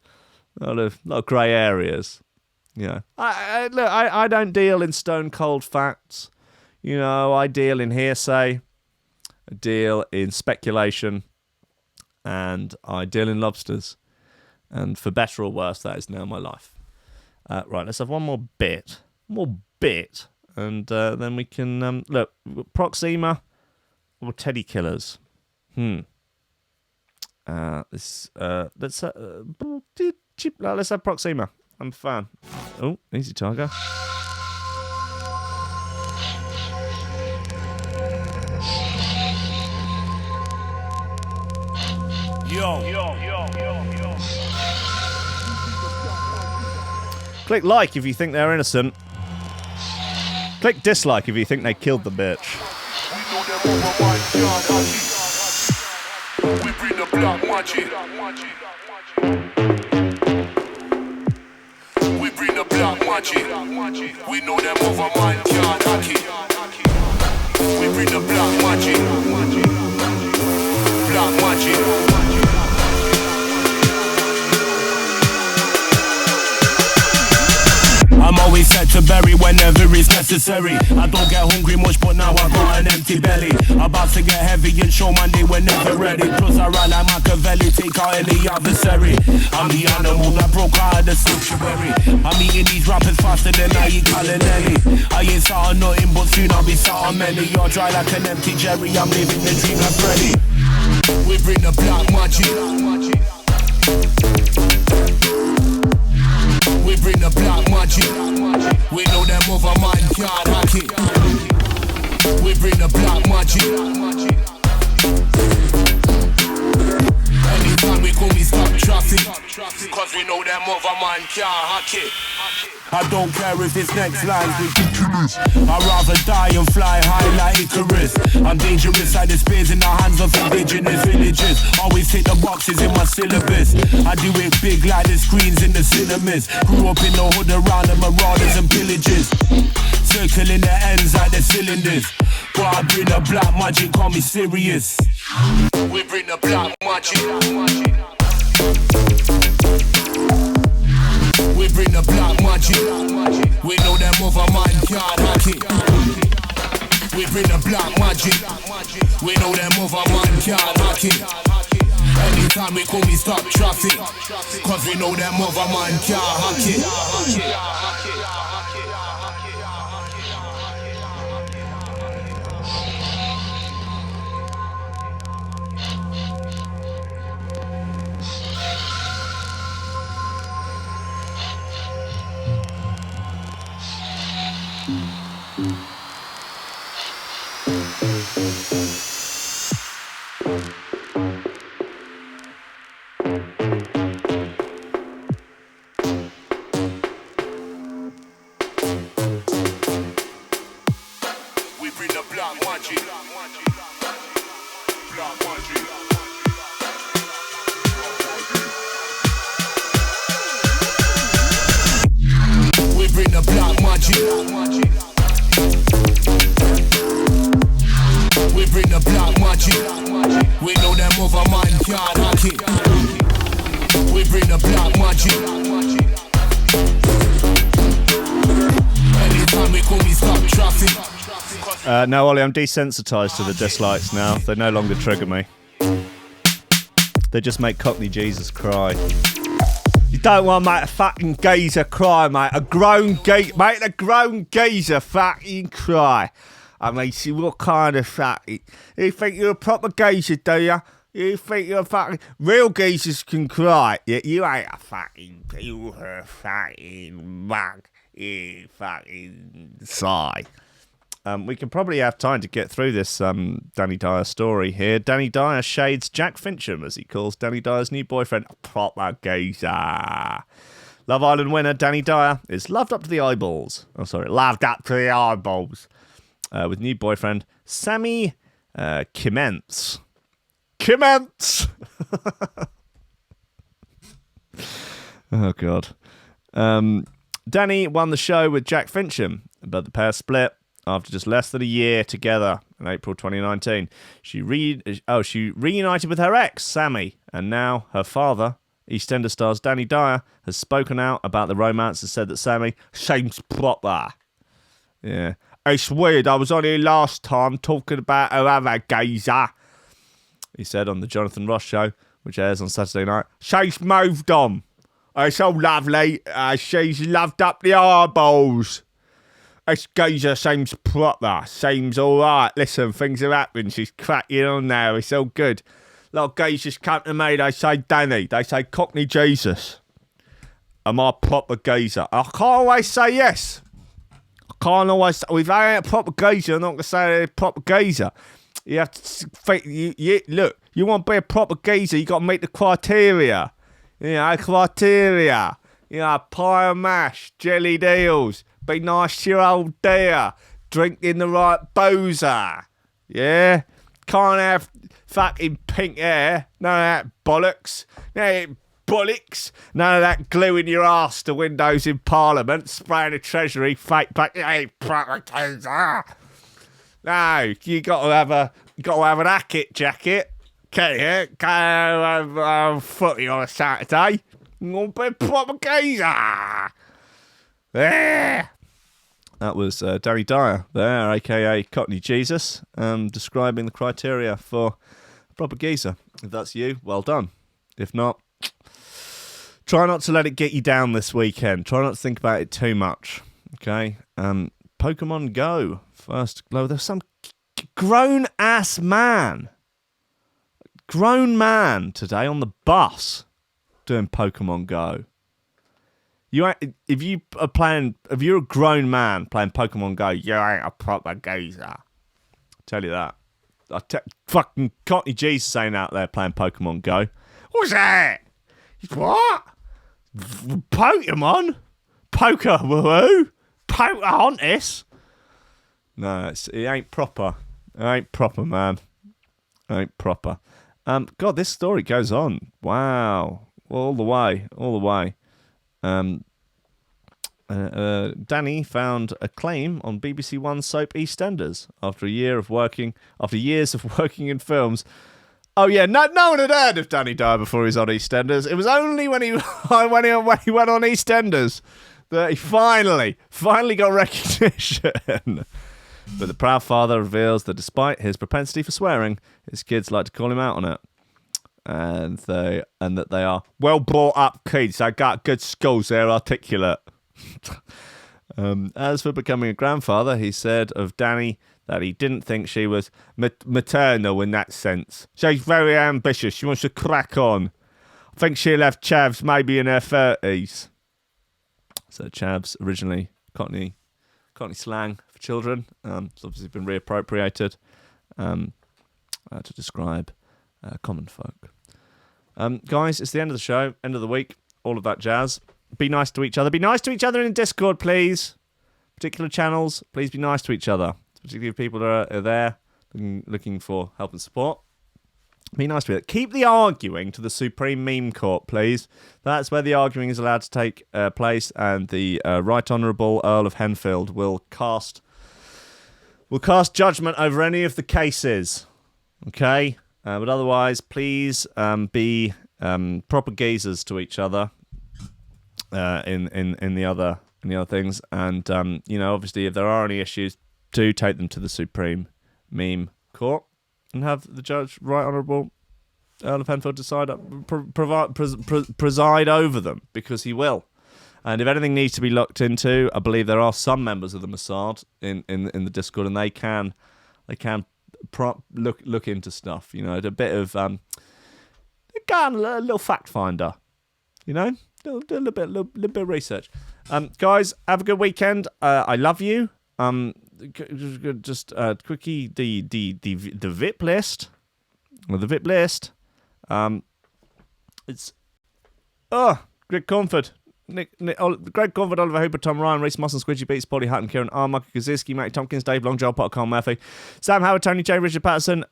A lot of grey areas. Yeah, I don't deal in stone cold facts. You know, I deal in hearsay. I deal in speculation, and I deal in lobsters. And for better or worse, that is now my life. Right, let's have one more bit, and then we can look. Proxima or Teddy Killers. Let's have Proxima. I'm a fan. Oh, easy tiger. Yo. Click like if you think they're innocent. Click dislike if you think they killed the bitch. We bring the black magic. We bring the black magic. We know them over man can't hack it. We bring the black magic. Black magic. I'm always set to bury whenever it's necessary. I don't get hungry much, but now I got an empty belly. About to get heavy and show my day whenever ready. Plus I run like Machiavelli, take out any adversary. I'm the animal that broke out of the sanctuary. I'm eating these rappers faster than I eat Calinelli. I ain't sat on nothing, but soon I'll be sat on many. You're dry like an empty Jerry, I'm living the dream of Freddy. We bring the black magic. We bring the black magic. We know them other man can't hack it. We bring the black magic. Anytime we come, we stop traffic. Cause we know them other man can't hack it. I don't care if this next line's ridiculous. I'd rather die and fly high like Icarus. I'm dangerous like the spears in the hands of indigenous villagers. Always hit the boxes in my syllabus. I do it big like the screens in the cinemas. Grew up in the hood around the marauders and pillagers. Circling the ends like the cylinders. But I bring the black magic, call me serious. We bring the black magic. We bring the black magic. We know them other man can't hack it. We bring the black magic. We know them other man can't hack it. Anytime we come, we stop traffic. Cause we know them other man can't hack it. No, Ollie, I'm desensitised to the dislikes now. They no longer trigger me. They just make Cockney Jesus cry. You don't want to make a fucking geezer cry, mate. A grown geezer. Make a grown geezer fucking cry. I mean, see, what kind of fucking... You think you're a proper geezer, do you? You think you're a fucking... Real geezers can cry. You ain't a fucking pure fucking mug. You fucking sigh. We can probably have time to get through this Danny Dyer story here. Danny Dyer shades Jack Fincham as he calls Danny Dyer's new boyfriend a proper geezer. Love Island winner Danny Dyer is loved up to the eyeballs. Oh, sorry, loved up to the eyeballs. With new boyfriend Sammy Kimmence. Kimmence! Oh, God. Danny won the show with Jack Fincham, but the pair split after just less than a year together in April 2019. She reunited with her ex, Sammy, and now her father, EastEnders stars Danny Dyer, has spoken out about the romance and said that Sammy seems proper. Yeah. It's weird, I was on here last time talking about her other geezer, he said on the Jonathan Ross show, which airs on Saturday night. She's moved on. It's all lovely. She's loved up the eyeballs. This geezer seems proper, seems alright. Listen, things are happening. She's cracking on now. It's all good. A lot of geezers come to me, they say Danny. They say Cockney Jesus. Am I a proper geezer? I can't always say yes. I can't always say, if I ain't a proper geezer, I'm not going to say they're a proper geezer. You have to think, look, you want to be a proper geezer, you got to meet the criteria. You know, criteria. You know, pie and mash, jelly deals. Be nice to your old dear. Drink in the right boozer. Yeah? Can't have fucking pink hair. None of that bollocks. None of that glue in your arse to windows in Parliament. Spraying the Treasury. Fake back. Hey, proper geezer. No, you got to have an Hackett jacket. Okay, can't have footy on a Saturday. You want to be a proper geezer. Yeah. That was Danny Dyer there, a.k.a. Cockney Jesus, describing the criteria for a proper geezer. If that's you, well done. If not, try not to let it get you down this weekend. Try not to think about it too much, okay? Pokemon Go. First glow. There's some grown-ass man today on the bus doing Pokemon Go. If you're a grown man playing Pokemon Go, you ain't a proper geezer. Tell you that. Fucking Cockney Jesus saying out there playing Pokemon Go. What's that? What? Pokemon? Poker woohoo? Pocahontas? No, it ain't proper. It ain't proper, man. It ain't proper. God, this story goes on. Wow. All the way. Danny found a claim on BBC One soap EastEnders after years of working in films. Oh yeah, no one had heard of Danny Dyer before he was on EastEnders. It was only when he went on EastEnders that he finally got recognition. But the proud father reveals that despite his propensity for swearing, his kids like to call him out on it. And that they are well brought up kids. They got good skills. They're articulate. As for becoming a grandfather, he said of Danny that he didn't think she was maternal in that sense. She's very ambitious. She wants to crack on. I think she'll have chavs maybe in her 30s. So chavs, originally Cockney slang for children. It's obviously been reappropriated to describe common folk. Guys, it's the end of the show, end of the week, all of that jazz. Be nice to each other. Be nice to each other in Discord, please. Particular channels, please be nice to each other. Particularly if people are there looking for help and support. Be nice to it. Keep the arguing to the Supreme Meme Court, please. That's where the arguing is allowed to take place, and the Right Honourable Earl of Henfield will cast judgment over any of the cases. Okay? But otherwise, please be proper geezers to each other in the other things. And obviously, if there are any issues, do take them to the Supreme Meme Court and have the Judge, Right Honourable Earl of Henfield, preside over them, because he will. And if anything needs to be looked into, I believe there are some members of the Mossad in the Discord, and they can look into stuff. A bit of a little fact finder. Do a little bit of research. Guys, have a good weekend. I love you. Just quickie the VIP list. Well, the VIP list. It's Greg Comfort, Greg Comfort, Oliver Hooper, Tom Ryan, Reece Mosson, Squidgy Beats, Pauly Hutton, Ciarán R, Michael Kedzierski, Matty Tomkins, Dave Long, Joel Potter, Colm Murphy, Sam Howard, Tony J, Richard Patterson,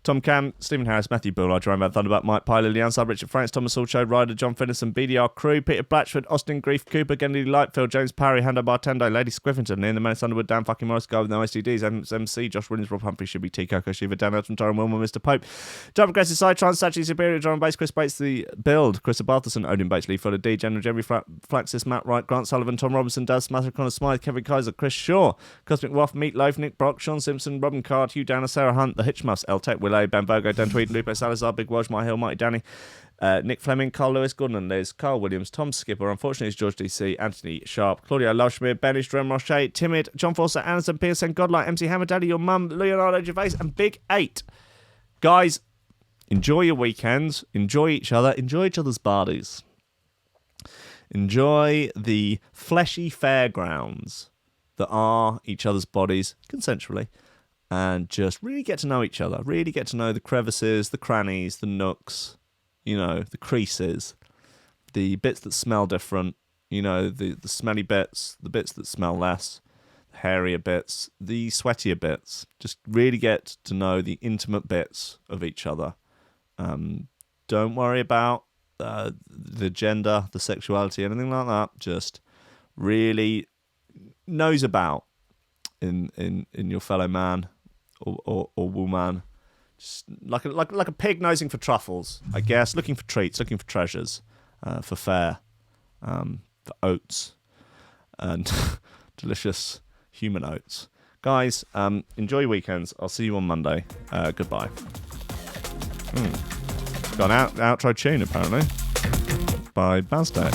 Tom Camm, Stephen Harris, Matthieu Boulard, Jeroen Van Thunderbutt, Mike Piley, Unsub, Richard Franks, Thomas Hall, Chode Ryder, John Finison, BDR Crew, Peter Blatchford, Austin Grief, Coupar, Gennady Lightfield, James Parry, Hendo Bartendo, Lady Squiffington, Ian the Menace Underwood, Dan fucking Morris, Guy With No STDs, MC, Josh Williams, Rob Humphrey, Shibby T, Coco Shiva, Dan Elton, Taran Wilmore, Mr. Pope, John Progressive Side, Trans, Sachi Superior, John Bass, Kris Breaks, The Build, Karissa Barthelson, Odin Bates, Lee Fuller, D, General Jeremy Flaxis, Matt Wright, Grant Sullivan, Tom Robinson, Daz Smather, Connor Smythe, Kevin Kaiser, Chris Shaw, Cosmic Waff, Meatloaf, Nick Brock, Sean Simpson, Robin Card, Hugh Downer, Sarah Hunt, The Hitchmuffs, El Tech, Willow, Ben Virgo, Dan Tweed, Lupe Salazar, Big Welsh, My Hill, Mighty Danny, Nick Fleming, Carl Lewis, Gordon and Liz, Carl Williams, Tom Skipper, unfortunately it's George DC, Anthony Sharp, Claudio Loushmere, Benish, Jerome Roche, Timid, John Forster, Anderson, Pearson, Godlight, MC Hammer, Daddy, your mum, Leonardo Gervais, and Big 8. Guys, enjoy your weekends, enjoy each other, enjoy each other's bodies. Enjoy the fleshy fairgrounds that are each other's bodies, consensually. And just really get to know each other. Really get to know the crevices, the crannies, the nooks, the creases, the bits that smell different, the smelly bits, the bits that smell less, the hairier bits, the sweatier bits. Just really get to know the intimate bits of each other. Don't worry about the gender, the sexuality, anything like that. Just really nose about in your fellow man or woman, just like a pig nosing for truffles, I guess, looking for treats, looking for treasures, for fare, for oats. and delicious human oats. Guys, enjoy your weekends. I'll see you on Monday. Goodbye. Got an outro tune, apparently, by Bazday.